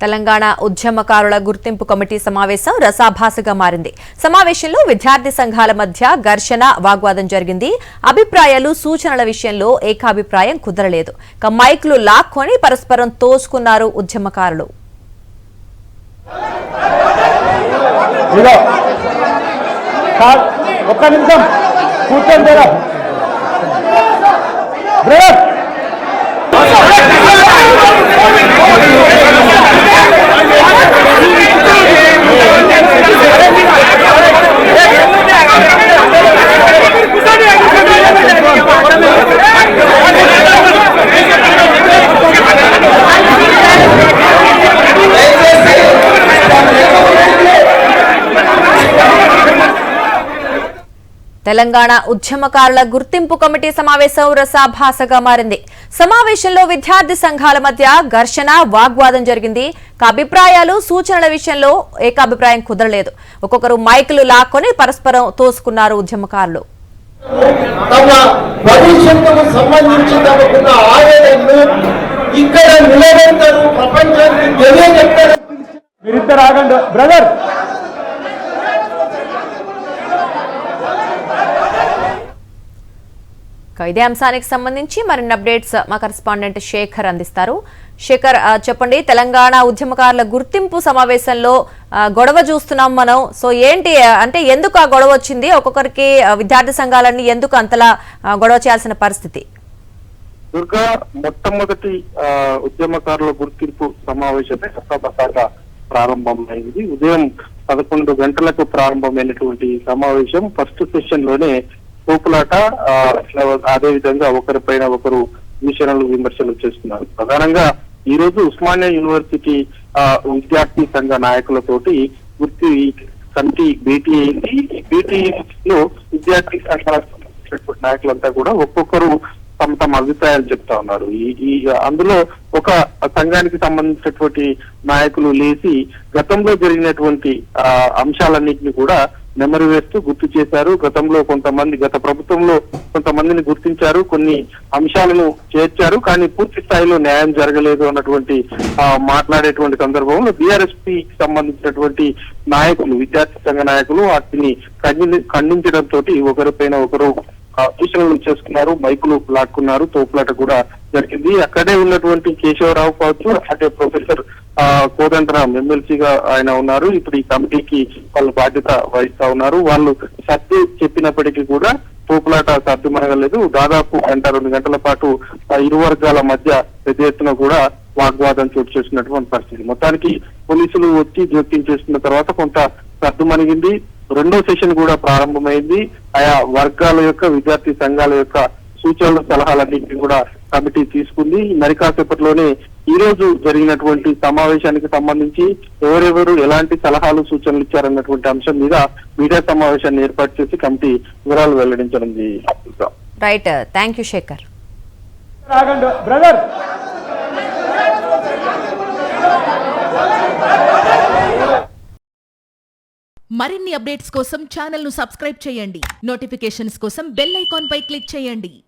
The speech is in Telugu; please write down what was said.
తెలంగాణ ఉద్యమకారుల గుర్తింపు కమిటీ సమావేశం రసాభాసగా మారింది. సమావేశంలో విద్యార్థి సంఘాల మధ్య ఘర్షణ, వాగ్వాదం జరిగింది. అభిప్రాయాలు, సూచనల విషయంలో ఏకాభిప్రాయం కుదరలేదు. మైక్లు లాక్కొని పరస్పరం తోసుకున్నారు ఉద్యమకారులు. తెలంగాణ ఉద్యమకారుల గుర్తింపు కమిటీ సమావేశం రసాభాసగా మారింది. సమావేశంలో విద్యార్థి సంఘాల మధ్య ఘర్షణ, వాగ్వాదం జరిగింది. అభిప్రాయాలు, సూచనల విషయంలో ఏకాభిప్రాయం కుదరలేదు. ఒక్కొక్కరు మైకులు లాక్కొని పరస్పరం తోసుకున్నారు ఉద్యమకారులు. ఇదే అంశానికి సంబంధించి మరిన్ని అప్డేట్స్ మా కరెస్పాండెంట్ శేఖర్ అందిస్తారు. శేఖర్, చెప్పండి, తెలంగాణ ఉద్యమకారుల గుర్తింపు సమావేశంలో గొడవ చూస్తున్నాం మనం. సో ఏంటి అంటే ఎందుకు ఆ గొడవ వచ్చింది? ఒక్కొక్కరికి విద్యార్థి సంఘాలన్నీ ఎందుకు అంతలా గొడవ చేయాల్సిన పరిస్థితి? దుర్గా, మొట్టమొదటి ఉద్యమకారుల గుర్తింపు సమావేశమే రసాభాసగా ప్రారంభమైంది. ఉదయం 11 గంటలకు ప్రారంభమైనటువంటి సమావేశం ఫస్ట్ సెషన్ లోనే పోపులాట, అదే విధంగా ఒకరిపైన ఒకరు దూషణలు, విమర్శలు చేస్తున్నారు. ప్రధానంగా ఈ రోజు ఉస్మానియా యూనివర్సిటీ విద్యార్థి సంఘ నాయకులతోటి గుర్తి కమిటీ భేటీ అయింది. ఈ భేటీలో విద్యార్థి సంఘాల నాయకులంతా కూడా ఒక్కొక్కరు తమ అభిప్రాయాలు చెప్తా ఉన్నారు. ఈ అందులో ఒక సంఘానికి సంబంధించినటువంటి నాయకులు లేచి గతంలో జరిగినటువంటి అంశాలన్నింటినీ కూడా నెమరు వేస్తూ గుర్తు చేశారు. గతంలో గత ప్రభుత్వంలో కొంతమందిని గుర్తించారు, కొన్ని అంశాలను చేర్చారు, కానీ పూర్తి స్థాయిలో న్యాయం జరగలేదు అన్నటువంటి మాట్లాడేటువంటి సందర్భంలో బీఆర్ఎస్పీ సంబంధించినటువంటి నాయకులు, విద్యార్థి సంఘ నాయకులు వాటిని ఖండించడంతో ఒకరిపైన ఒకరు సూచనలు చేసుకున్నారు, మైకులు లాక్కున్నారు, తోపులాట కూడా జరిగింది. అక్కడే ఉన్నటువంటి కేశవరావు కావచ్చు, అంటే ప్రొఫెసర్ కోదండరాం ఎమ్మెల్సీగా ఆయన ఉన్నారు. ఇప్పుడు ఈ కమిటీకి వాళ్ళు బాధ్యత వహిస్తా ఉన్నారు. వాళ్ళు సర్ది చెప్పినప్పటికీ కూడా తోపులాట సర్దుమనగలేదు. దాదాపు 1-2 గంటల పాటు ఇరు వర్గాల మధ్య పెద్ద ఎత్తున కూడా వాగ్వాదం చోటు చేసినటువంటి పరిస్థితి. మొత్తానికి పోలీసులు వచ్చి జోక్యం చేస్తున్న తర్వాత కొంత సర్దుమణిగింది. రెండో సెషన్ కూడా ప్రారంభమైంది. ఆయా వర్గాల యొక్క, విద్యార్థి సంఘాల యొక్క సూచనలు, సలహాలన్నింటినీ కూడా కమిటీ తీసుకుంది. మరి కాసేపట్లోనే ఈ రోజు జరిగినటువంటి సమావేశానికి సంబంధించి ఎవరెవరు ఎలాంటి సలహాలు, సూచనలు ఇచ్చారన్నటువంటి అంశం మీద మీడియా సమావేశాన్ని ఏర్పాటు చేసి కమిటీ వివరాలు వెల్లడించనుంది. Right, thank you Shekhar. మరిన్ని అప్డేట్స్ కోసం ఛానల్ ను సబ్స్క్రైబ్ చేయండి. నోటిఫికేషన్స్ కోసం బెల్ ఐకాన్ పై క్లిక్ చేయండి.